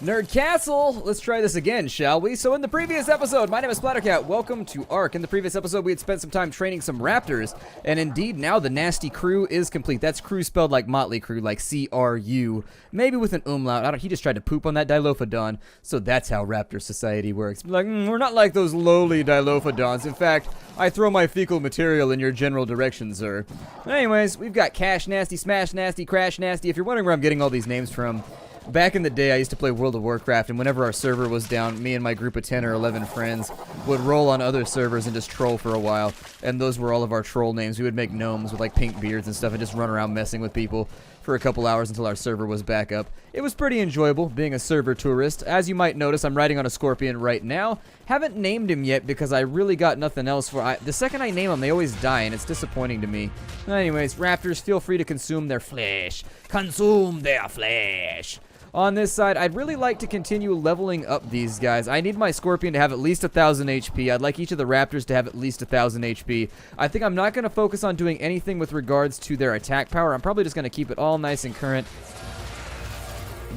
Nerd Castle! Let's try this again, shall we? So in the previous episode, my name is Splattercat. Welcome to Ark. In the previous episode, we had spent some time training some raptors, and indeed, now the nasty crew is complete. That's crew spelled like Motley Crew, like C-R-U. Maybe with an umlaut. He just tried to poop on that Dilophodon, so that's how raptor society works. Like, we're not like those lowly Dilophodons. In fact, I throw my fecal material in your general direction, sir. But anyways, we've got Cash Nasty, Smash Nasty, Crash Nasty. If you're wondering where I'm getting all these names from, back in the day, I used to play World of Warcraft, and whenever our server was down, me and my group of 10 or 11 friends would roll on other servers and just troll for a while, and those were all of our troll names. We would make gnomes with, like, pink beards and stuff and just run around messing with people for a couple hours until our server was back up. It was pretty enjoyable, being a server tourist. As you might notice, I'm riding on a scorpion right now. Haven't named him yet because I really got nothing else for the second I name them, they always die, and it's disappointing to me. Anyways, raptors, feel free to consume their flesh. Consume their flesh! On this side, I'd really like to continue leveling up these guys. I need my Scorpion to have at least 1,000 HP. I'd like each of the Raptors to have at least 1,000 HP. I think I'm not going to focus on doing anything with regards to their attack power. I'm probably just going to keep it all nice and current.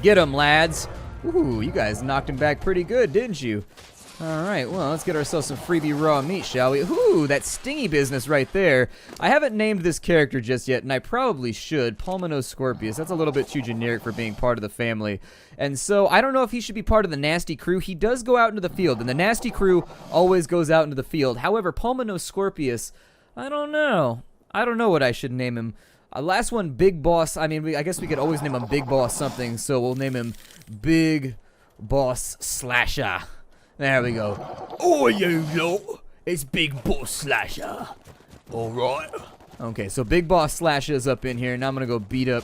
Get them, lads. Ooh, you guys knocked him back pretty good, didn't you? Alright, well, let's get ourselves some freebie raw meat, shall we? Ooh, that stingy business right there. I haven't named this character just yet, and I probably should. Pulmonoscorpius. That's a little bit too generic for being part of the family. And so, I don't know if he should be part of the Nasty Crew. He does go out into the field, and the Nasty Crew always goes out into the field. However, Pulmonoscorpius, I don't know. I don't know what I should name him. Last one, Big Boss. I mean, I guess we could always name him Big Boss something, so we'll name him Big Boss Slasher. There we go. Oh, you lot. It's Big Boss Slasher. Alright. Okay, so Big Boss Slasher is up in here. Now I'm going to go beat up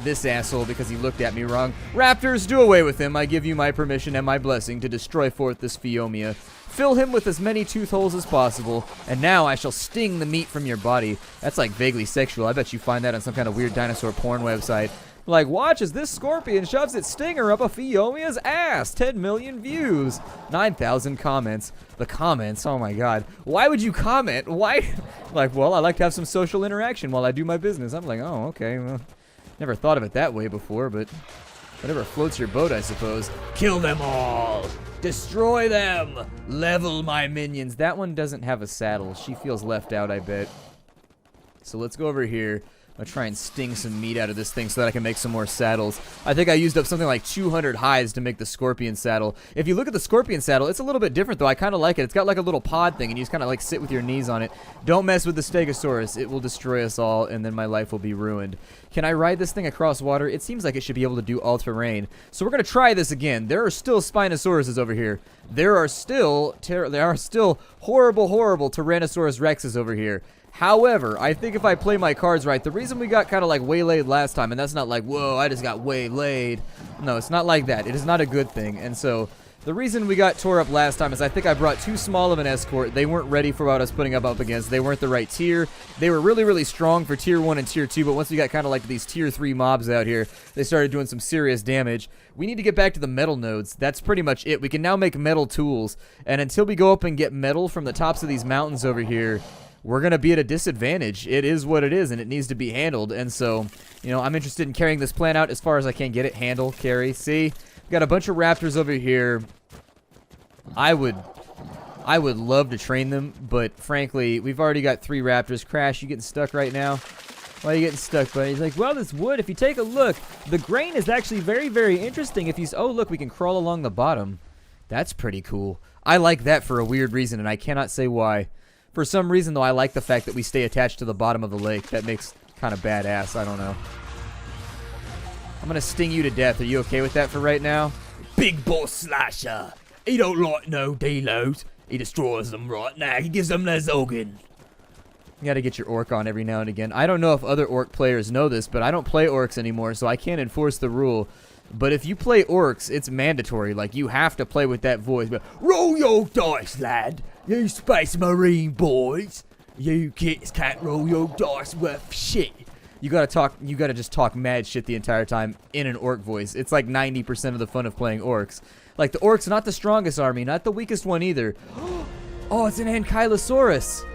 this asshole because he looked at me wrong. Raptors, do away with him. I give you my permission and my blessing to destroy forth this Phiomia. Fill him with as many tooth holes as possible, and now I shall sting the meat from your body. That's like vaguely sexual. I bet you find that on some kind of weird dinosaur porn website. Like, watch as this scorpion shoves its stinger up a Phiomia's ass. 10 million views. 9,000 comments. The comments, oh my god. Why would you comment? Why? Like, well, I like to have some social interaction while I do my business. I'm like, oh, okay. Well, never thought of it that way before, but whatever floats your boat, I suppose. Kill them all. Destroy them. Level my minions. That one doesn't have a saddle. She feels left out, I bet. So let's go over here. I'll try and sting some meat out of this thing so that I can make some more saddles. I think I used up something like 200 hides to make the scorpion saddle. If you look at the scorpion saddle, it's a little bit different though. I kind of like it. It's got like a little pod thing and you just kind of like sit with your knees on it. Don't mess with the stegosaurus. It will destroy us all and then my life will be ruined. Can I ride this thing across water? It seems like it should be able to do all terrain. So we're going to try this again. There are still Spinosauruses over here. There are still horrible Tyrannosaurus Rexes over here. However, I think if I play my cards right, the reason we got kind of like waylaid last time, and that's not like, whoa, I just got waylaid. No, it's not like that. It is not a good thing. And so the reason we got tore up last time is I think I brought too small of an escort. They weren't ready for what I was putting up against. They weren't the right tier. They were really, really strong for tier 1 and tier 2, but once we got kind of like these tier 3 mobs out here, they started doing some serious damage. We need to get back to the metal nodes. That's pretty much it. We can now make metal tools, and until we go up and get metal from the tops of these mountains over here, we're going to be at a disadvantage. It is what it is, and it needs to be handled. And so, you know, I'm interested in carrying this plan out as far as I can get it. Handle, carry. See? We've got a bunch of raptors over here. I would love to train them, but frankly, we've already got 3 raptors. Crash, you getting stuck right now? Why are you getting stuck, buddy? He's like, well, this wood, if you take a look, the grain is actually very, very interesting. If you... Oh, look, we can crawl along the bottom. That's pretty cool. I like that for a weird reason, and I cannot say why. For some reason, though, I like the fact that we stay attached to the bottom of the lake. That makes kind of badass. I don't know. I'm going to sting you to death. Are you okay with that for right now? Big Boss Slasher. He don't like no delos. He destroys them right now. He gives them their Zogan. You got to get your orc on every now and again. I don't know if other orc players know this, but I don't play orcs anymore, so I can't enforce the rule. But if you play orcs, it's mandatory. Like, you have to play with that voice. But, roll your dice, lad. You space marine boys. You kids can't roll your dice worth shit. You gotta just talk mad shit the entire time in an orc voice. It's like 90% of the fun of playing orcs. Like, the orc's not the strongest army, not the weakest one either. Oh, it's an Ankylosaurus.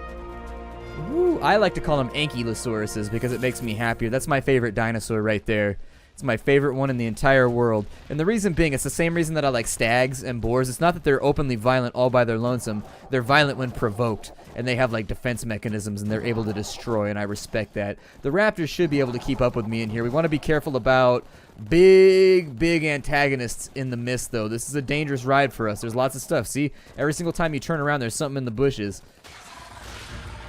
Ooh, I like to call them Ankylosauruses because it makes me happier. That's my favorite dinosaur right there. It's my favorite one in the entire world. And the reason being, it's the same reason that I like stags and boars. It's not that they're openly violent all by their lonesome. They're violent when provoked. And they have like defense mechanisms and they're able to destroy, and I respect that. The raptors should be able to keep up with me in here. We want to be careful about big antagonists in the mist, though. This is a dangerous ride for us. There's lots of stuff. See? Every single time you turn around, there's something in the bushes.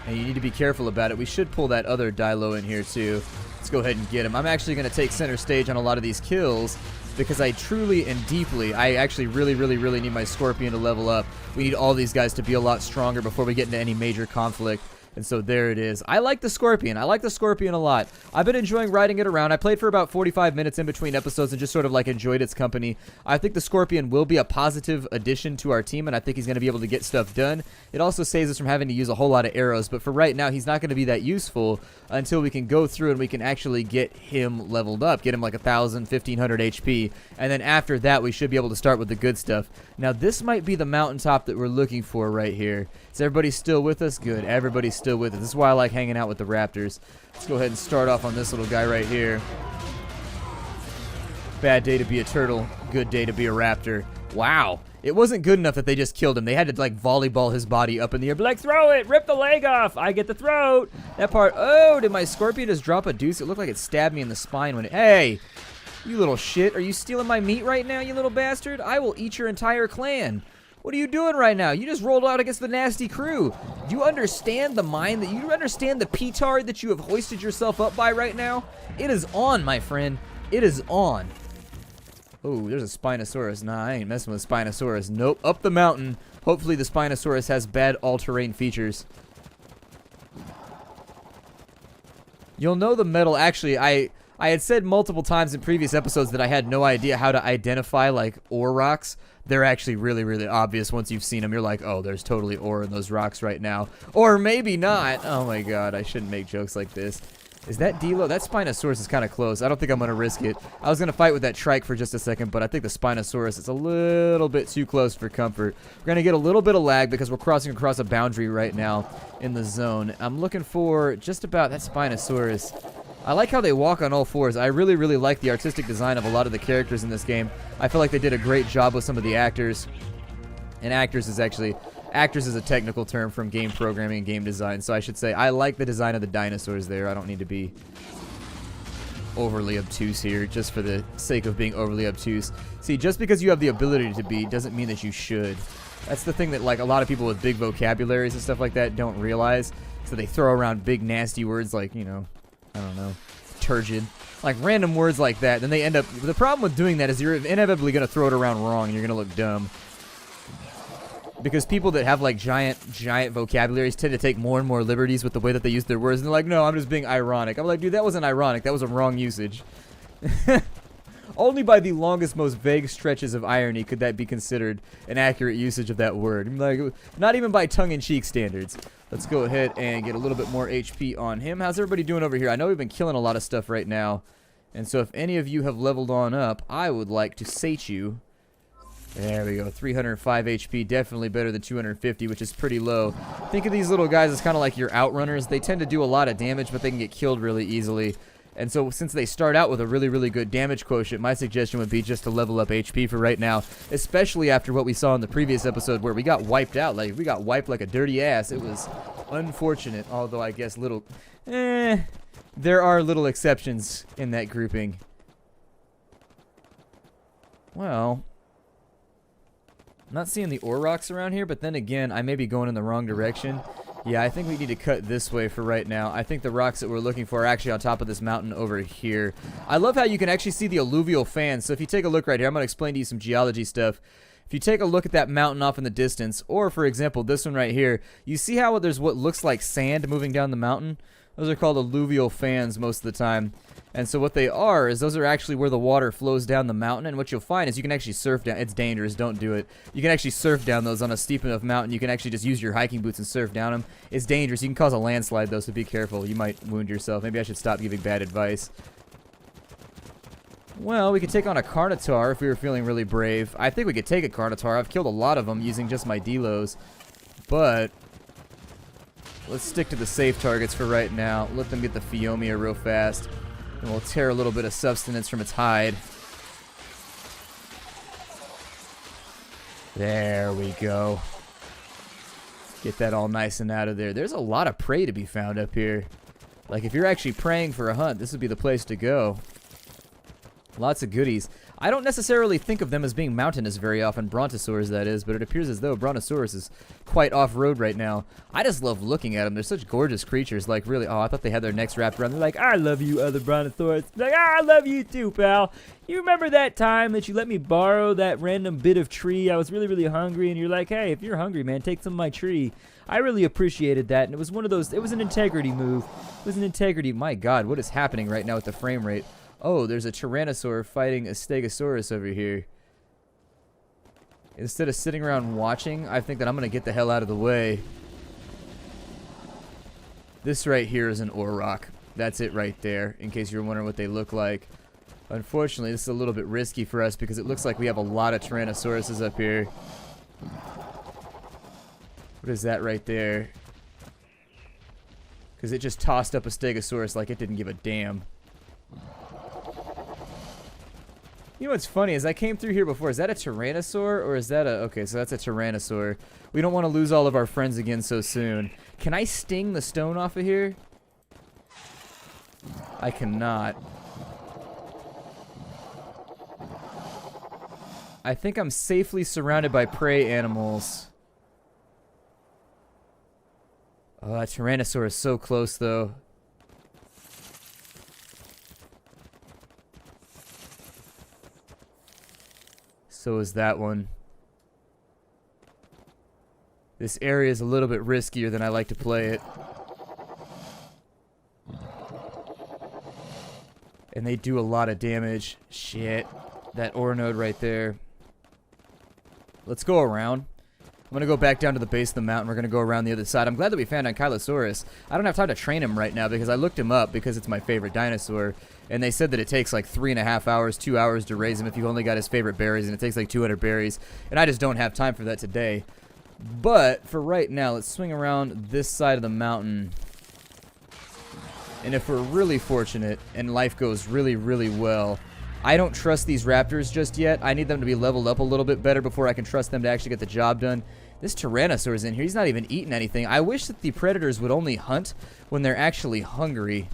And you need to be careful about it. We should pull that other Dilo in here, too. Let's go ahead and get him. I'm actually going to take center stage on a lot of these kills because I truly and deeply, I actually really need my Scorpion to level up. We need all these guys to be a lot stronger before we get into any major conflict. And so there it is. I like the Scorpion. I like the Scorpion a lot. I've been enjoying riding it around. I played for about 45 minutes in between episodes and just sort of like enjoyed its company. I think the Scorpion will be a positive addition to our team, and I think he's going to be able to get stuff done. It also saves us from having to use a whole lot of arrows, but for right now, he's not going to be that useful until we can go through and we can actually get him leveled up, get him like 1,000, 1,500 HP, and then after that, we should be able to start with the good stuff. Now, this might be the mountaintop that we're looking for right here. Is everybody still with us? Good. Everybody's still with us. This is why I like hanging out with the raptors. Let's go ahead and start off on this little guy right here. Bad day to be a turtle. Good day to be a raptor. Wow. It wasn't good enough that they just killed him. They had to like volleyball his body up in the air. Be like, throw it! Rip the leg off! I get the throat! That part. Oh, did my Scorpion just drop a deuce? It looked like it stabbed me in the spine when it... Hey! You little shit. Are you stealing my meat right now, you little bastard? I will eat your entire clan. What are you doing right now? You just rolled out against the nasty crew. Do you understand the mind that you understand the petard that you have hoisted yourself up by right now? It is on, my friend. It is on. Oh, there's a Spinosaurus. Nah, I ain't messing with Spinosaurus. Nope, up the mountain. Hopefully the Spinosaurus has bad all-terrain features. You'll know the metal. Actually, I had said multiple times in previous episodes that I had no idea how to identify like ore rocks. They're actually really obvious once you've seen them. You're like, oh, there's totally ore in those rocks right now. Or maybe not. Oh my god, I shouldn't make jokes like this. Is that Dilo? That Spinosaurus is kind of close. I don't think I'm going to risk it. I was going to fight with that trike for just a second, but I think the Spinosaurus is a little bit too close for comfort. We're going to get a little bit of lag because we're crossing across a boundary right now in the zone. I'm looking for just about that Spinosaurus. I like how they walk on all fours. I really like the artistic design of a lot of the characters in this game. I feel like they did a great job with some of the actors. And actors is a technical term from game programming and game design. So I should say I like the design of the dinosaurs there. I don't need to be overly obtuse here just for the sake of being overly obtuse. See, just because you have the ability to be doesn't mean that you should. That's the thing that like a lot of people with big vocabularies and stuff like that don't realize. So they throw around big nasty words like, you know, I don't know, turgid, like random words like that. Then they end up, the problem with doing that is you're inevitably going to throw it around wrong and you're going to look dumb. Because people that have like giant vocabularies tend to take more and more liberties with the way that they use their words. And they're like, no, I'm just being ironic. I'm like, dude, that wasn't ironic. That was a wrong usage. Only by the longest, most vague stretches of irony could that be considered an accurate usage of that word. Like, not even by tongue-in-cheek standards. Let's go ahead and get a little bit more HP on him. How's everybody doing over here? I know we've been killing a lot of stuff right now. And so if any of you have leveled on up, I would like to sate you. There we go, 305 HP, definitely better than 250, which is pretty low. Think of these little guys as kind of like your outrunners. They tend to do a lot of damage, but they can get killed really easily. And so since they start out with a really good damage quotient, my suggestion would be just to level up HP for right now, especially after what we saw in the previous episode where we got wiped out. Like, we got wiped like a dirty ass. It was unfortunate, although I guess there are little exceptions in that grouping. Well, I'm not seeing the ore rocks around here, but then again, I may be going in the wrong direction. Yeah, I think we need to cut this way for right now. I think the rocks that we're looking for are actually on top of this mountain over here. I love how you can actually see the alluvial fans. So if you take a look right here, I'm going to explain to you some geology stuff. If you take a look at that mountain off in the distance, or for example, this one right here, you see how there's what looks like sand moving down the mountain? Those are called alluvial fans most of the time. And so what they are is those are actually where the water flows down the mountain, and what you'll find is you can actually surf down. It's dangerous, don't do it. You can actually surf down those on a steep enough mountain. You can actually just use your hiking boots and surf down them. It's dangerous. You can cause a landslide though, so be careful. You might wound yourself. Maybe I should stop giving bad advice. Well, we could take on a Carnotaur if we were feeling really brave. I think we could take a Carnotaur. I've killed a lot of them using just my Dilos, but let's stick to the safe targets for right now. Let them get the Phiomia real fast. And we'll tear a little bit of substance from its hide. There we go. Get that all nice and out of there. There's a lot of prey to be found up here. Like, if you're actually praying for a hunt, this would be the place to go. Lots of goodies. I don't necessarily think of them as being mountainous very often, Brontosaurs that is, but it appears as though Brontosaurus is quite off-road right now. I just love looking at them. They're such gorgeous creatures. Like, really, oh, I thought they had their necks wrapped around. They're like, I love you, other Brontosaurus. Like, I love you too, pal. You remember that time that you let me borrow that random bit of tree? I was really, really hungry, and you're like, hey, if you're hungry, man, take some of my tree. I really appreciated that, and it was one of those, it was an integrity move. It was an integrity. My God, what is happening right now with the frame rate? Oh, there's a Tyrannosaur fighting a Stegosaurus over here. Instead of sitting around watching, I think that I'm going to get the hell out of the way. This right here is an Auroch. That's it right there, in case you're wondering what they look like. Unfortunately, this is a little bit risky for us because it looks like we have a lot of Tyrannosauruses up here. What is that right there? Because it just tossed up a Stegosaurus like it didn't give a damn. You know what's funny is I came through here before. Is that a Tyrannosaur or is that a... Okay, so that's a Tyrannosaur. We don't want to lose all of our friends again so soon. Can I sting the stone off of here? I cannot. I think I'm safely surrounded by prey animals. Oh, that Tyrannosaur is so close, though. So is that one. This area is a little bit riskier than I like to play it. And they do a lot of damage. Shit. That ore node right there. Let's go around. I'm going to go back down to the base of the mountain. We're going to go around the other side. I'm glad that we found Ankylosaurus. I don't have time to train him right now because I looked him up because it's my favorite dinosaur. And they said that it takes like 3.5 hours, 2 hours to raise him if you only got his favorite berries. And it takes like 200 berries. And I just don't have time for that today. But for right now, let's swing around this side of the mountain. And if we're really fortunate and life goes really, really well, I don't trust these raptors just yet. I need them to be leveled up a little bit better before I can trust them to actually get the job done. This Tyrannosaur's in here. He's not even eating anything. I wish that the predators would only hunt when they're actually hungry.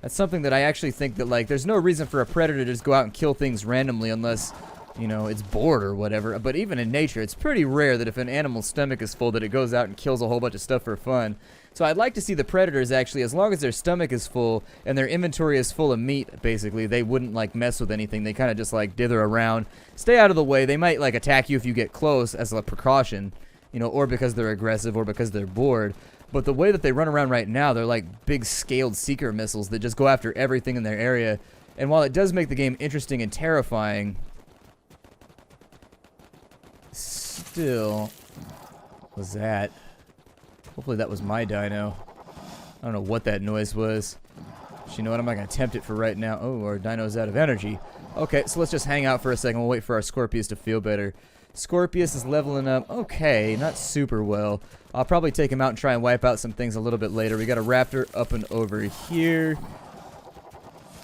That's something that I actually think that, like, there's no reason for a predator to just go out and kill things randomly unless, you know, it's bored or whatever. But even in nature, it's pretty rare that if an animal's stomach is full that it goes out and kills a whole bunch of stuff for fun. So I'd like to see the predators actually, as long as their stomach is full and their inventory is full of meat, basically, they wouldn't, like, mess with anything. They kind of just, like, dither around. Stay out of the way. They might, like, attack you if you get close as a precaution, you know, or because they're aggressive or because they're bored. But the way that they run around right now, they're like big scaled seeker missiles that just go after everything in their area. And while it does make the game interesting and terrifying, still, what was that? Hopefully that was my dino. I don't know what that noise was. But you know what? I'm not going to attempt it for right now. Oh, our dino's out of energy. Okay, so let's just hang out for a second. We'll wait for our Scorpius to feel better. Scorpius is leveling up. Okay, not super well. I'll probably take him out and try and wipe out some things a little bit later. We got a raptor up and over here.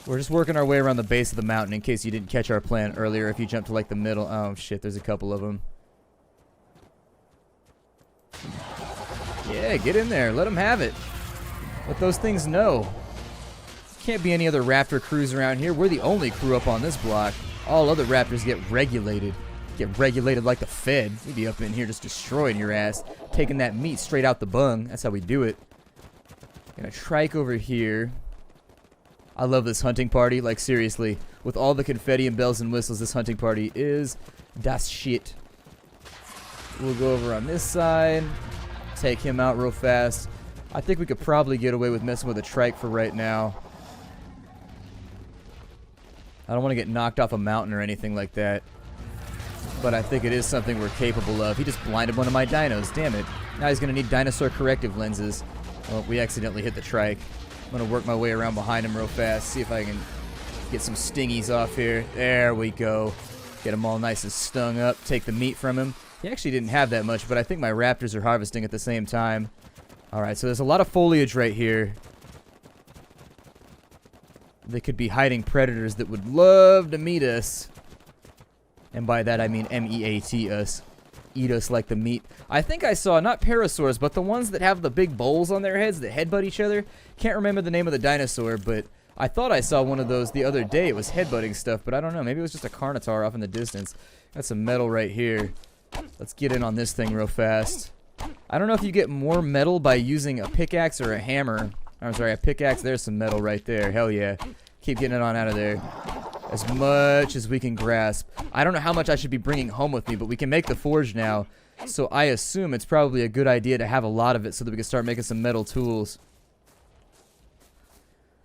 We're just working our way around the base of the mountain in case you didn't catch our plan earlier. If you jumped to like the middle. Oh shit, there's a couple of them. Yeah, get in there. Let them have it. Let those things know. Can't be any other raptor crews around here. We're the only crew up on this block. All other raptors get regulated. Get regulated like the Fed. We'd be up in here just destroying your ass. Taking that meat straight out the bung. That's how we do it. Gonna trike over here. I love this hunting party. Like, seriously. With all the confetti and bells and whistles, this hunting party is das shit. We'll go over on this side. Take him out real fast. I think we could probably get away with messing with a trike for right now. I don't want to get knocked off a mountain or anything like that. But I think it is something we're capable of. He just blinded one of my dinos. Damn it. Now he's going to need dinosaur corrective lenses. Well, we accidentally hit the trike. I'm going to work my way around behind him real fast. See if I can get some stingies off here. There we go. Get him all nice and stung up. Take the meat from him. He actually didn't have that much, but I think my raptors are harvesting at the same time. Alright, so there's a lot of foliage right here. They could be hiding predators that would love to meet us. And by that I mean M-E-A-T us. Eat us like the meat. I think I saw, not parasaurs, but the ones that have the big bowls on their heads that headbutt each other. Can't remember the name of the dinosaur, but I thought I saw one of those the other day. It was headbutting stuff, but I don't know. Maybe it was just a Carnotaur off in the distance. Got some metal right here. Let's get in on this thing real fast. I don't know if you get more metal by using a pickaxe or a hammer. I'm sorry, a pickaxe. There's some metal right there. Hell yeah. Keep getting it on out of there. As much as we can grasp. I don't know how much I should be bringing home with me, but we can make the forge now. So I assume it's probably a good idea to have a lot of it so that we can start making some metal tools.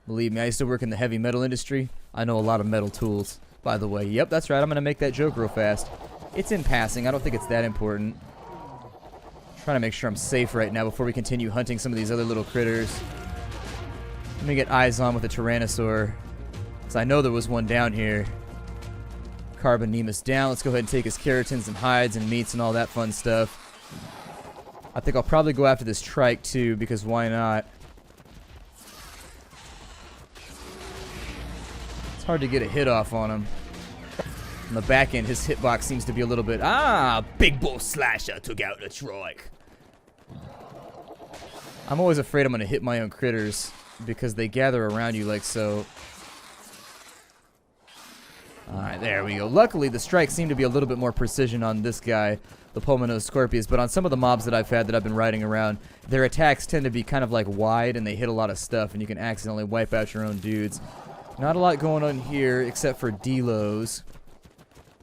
Believe me, I used to work in the heavy metal industry. I know a lot of metal tools, by the way. Yep, that's right. I'm going to make that joke real fast. It's in passing. I don't think it's that important. Trying to make sure I'm safe right now before we continue hunting some of these other little critters. Let me get eyes on with the Tyrannosaur. Because I know there was one down here. Carbonemus down. Let's go ahead and take his keratins and hides and meats and all that fun stuff. I think I'll probably go after this trike too, because why not? It's hard to get a hit off on him. On the back end, his hitbox seems to be a little bit... Ah! Big Bull Slasher took out the trike. I'm always afraid I'm going to hit my own critters because they gather around you like so. Alright, there we go. Luckily, the strikes seem to be a little bit more precision on this guy, the Pulmonose Scorpius, but on some of the mobs that I've had that I've been riding around, their attacks tend to be kind of like wide and they hit a lot of stuff and you can accidentally wipe out your own dudes. Not a lot going on here except for delos.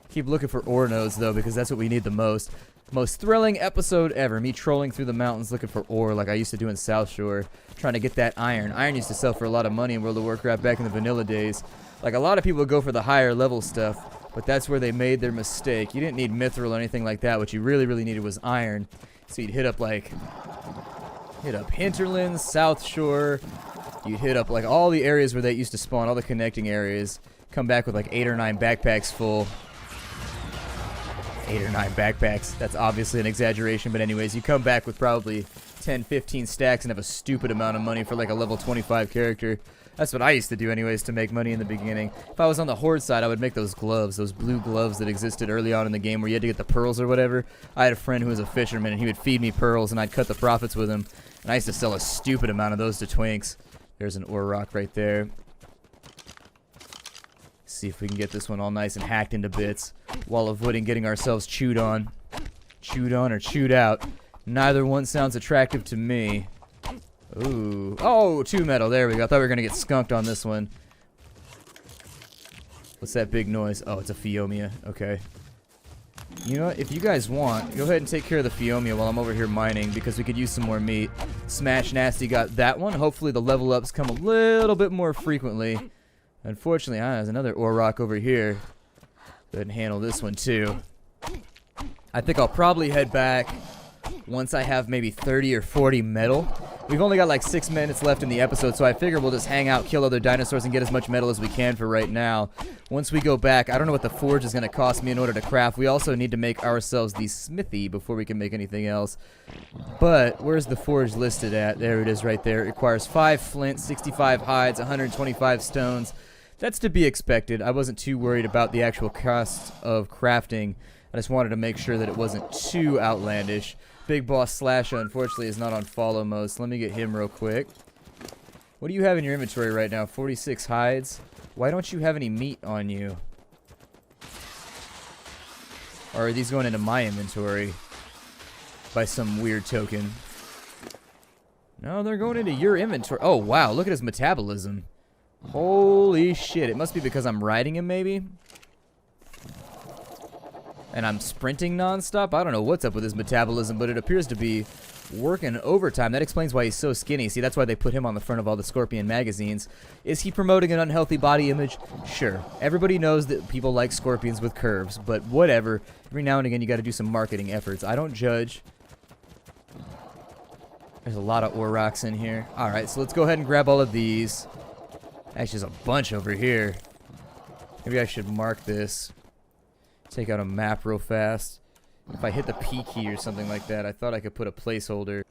Keep looking for ore nodes though, because that's what we need the most. Most thrilling episode ever. Me trolling through the mountains looking for ore like I used to do in South Shore. Trying to get that iron. Iron used to sell for a lot of money in World of Warcraft back in the vanilla days. Like a lot of people would go for the higher level stuff, but that's where they made their mistake. You didn't need mithril or anything like that. What you really, really needed was iron. So you'd hit up Hinterlands, South Shore. You'd hit up like all the areas where they used to spawn, all the connecting areas. Come back with like 8 or 9 backpacks full. 8 or 9 backpacks. That's obviously an exaggeration, but anyways, you come back with probably 10, 15 stacks and have a stupid amount of money for like a level 25 character. That's what I used to do anyways to make money in the beginning. If I was on the Horde side, I would make those gloves, those blue gloves that existed early on in the game where you had to get the pearls or whatever. I had a friend who was a fisherman and he would feed me pearls and I'd cut the profits with him. And I used to sell a stupid amount of those to twinks. There's an ore rock right there. See if we can get this one all nice and hacked into bits while avoiding getting ourselves chewed on. Chewed on or chewed out. Neither one sounds attractive to me. Ooh. Oh, 2 metal. There we go. I thought we were going to get skunked on this one. What's that big noise? Oh, it's a Phiomia. Okay. You know what? If you guys want, go ahead and take care of the Phiomia while I'm over here mining because we could use some more meat. Smash Nasty got that one. Hopefully the level ups come a little bit more frequently. Unfortunately, there's another ore rock over here. Go ahead and handle this one too. I think I'll probably head back once I have maybe 30 or 40 metal. We've only got like 6 minutes left in the episode, so I figure we'll just hang out, kill other dinosaurs, and get as much metal as we can for right now. Once we go back, I don't know what the forge is going to cost me in order to craft. We also need to make ourselves the smithy before we can make anything else. But where's the forge listed at? There it is right there. It requires 5 flint, 65 hides, 125 stones. That's to be expected. I wasn't too worried about the actual cost of crafting. I just wanted to make sure that it wasn't too outlandish. Big Boss Slasher, unfortunately, is not on follow mode, so let me get him real quick. What do you have in your inventory right now? 46 hides? Why don't you have any meat on you? Or are these going into my inventory by some weird token? No, they're going into your inventory. Oh, wow, look at his metabolism. Holy shit, it must be because I'm riding him, maybe? And I'm sprinting nonstop. I don't know what's up with his metabolism, but it appears to be working overtime. That explains why he's so skinny. See, that's why they put him on the front of all the Scorpion magazines. Is he promoting an unhealthy body image? Sure. Everybody knows that people like scorpions with curves, but whatever. Every now and again, you got to do some marketing efforts. I don't judge. There's a lot of ore rocks in here. All right, so let's go ahead and grab all of these. Actually, there's a bunch over here. Maybe I should mark this. Take out a map real fast. If I hit the P key or something like that, I thought I could put a placeholder.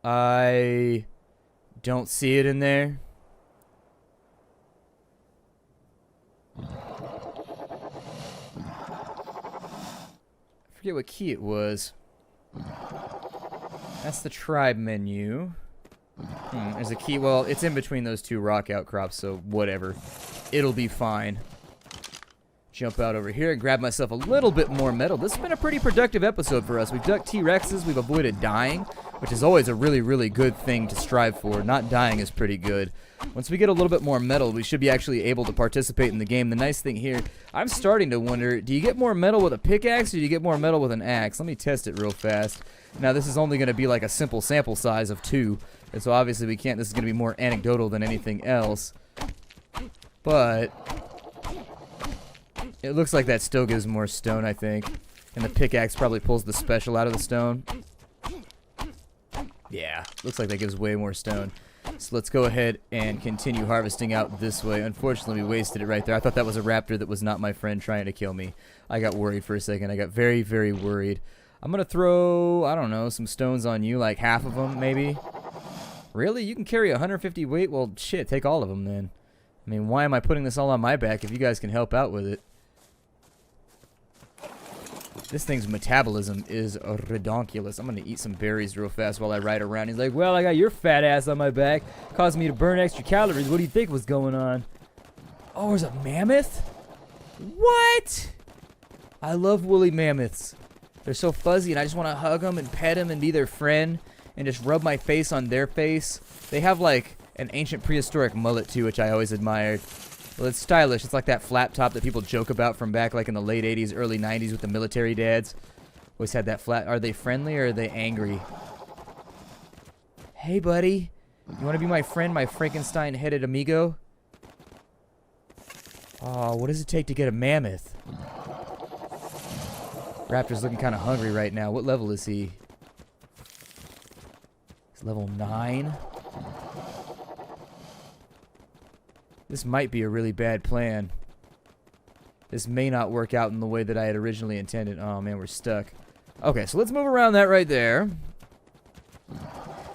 I don't see it in there. forget what key it was. That's the tribe menu. There's a key. Well, it's in between those two rock outcrops, so whatever. It'll be fine. Jump out over here and grab myself a little bit more metal. This has been a pretty productive episode for us. We've ducked T-Rexes. We've avoided dying, which is always a really, really good thing to strive for. Not dying is pretty good. Once we get a little bit more metal, we should be actually able to participate in the game. The nice thing here, I'm starting to wonder, do you get more metal with a pickaxe or do you get more metal with an axe? Let me test it real fast. Now, this is only going to be like a simple sample size of 2. And so obviously we can't, this is going to be more anecdotal than anything else. But it looks like that still gives more stone, I think. And the pickaxe probably pulls the special out of the stone. Yeah, looks like that gives way more stone. So let's go ahead and continue harvesting out this way. Unfortunately, we wasted it right there. I thought that was a raptor that was not my friend trying to kill me. I got worried for a second. I got very, very worried. I'm going to throw, I don't know, some stones on you, like half of them maybe. Really? You can carry 150 weight? Well, shit, take all of them then. I mean, why am I putting this all on my back if you guys can help out with it? This thing's metabolism is redonkulous. I'm going to eat some berries real fast while I ride around. He's like, well, I got your fat ass on my back. Causing me to burn extra calories. What do you think was going on? Oh, there's a mammoth? What? I love woolly mammoths. They're so fuzzy, and I just want to hug them and pet them and be their friend and just rub my face on their face. They have, like, an ancient prehistoric mullet, too, which I always admired. Well, it's stylish. It's like that flap top that people joke about from back like in the late 80s, early 90s with the military dads. Always had that flat. Are they friendly or are they angry? Hey, buddy. You want to be my friend, my Frankenstein-headed amigo? Oh, what does it take to get a mammoth? Raptor's looking kind of hungry right now. What level is he? He's level 9. This might be a really bad plan. This may not work out in the way that I had originally intended. Oh, man, we're stuck. Okay, so let's move around that right there.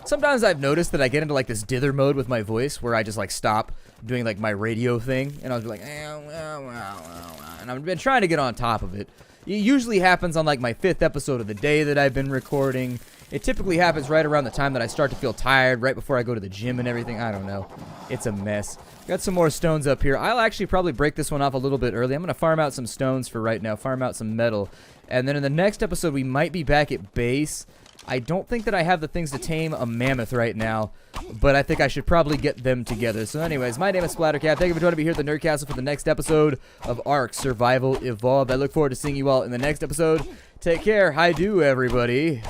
Sometimes I've noticed that I get into, like, this dither mode with my voice where I just, like, stop doing, like, my radio thing. And I'll be like, and I've been trying to get on top of it. It usually happens on, like, my 5th episode of the day that I've been recording. It typically happens right around the time that I start to feel tired, right before I go to the gym and everything. I don't know. It's a mess. Got some more stones up here. I'll actually probably break this one off a little bit early. I'm going to farm out some stones for right now, farm out some metal. And then in the next episode, we might be back at base. I don't think that I have the things to tame a mammoth right now, but I think I should probably get them together. So anyways, my name is Splattercat. Thank you for joining me here at the Nerd Castle for the next episode of Ark Survival Evolved. I look forward to seeing you all in the next episode. Take care. Hi-do, everybody.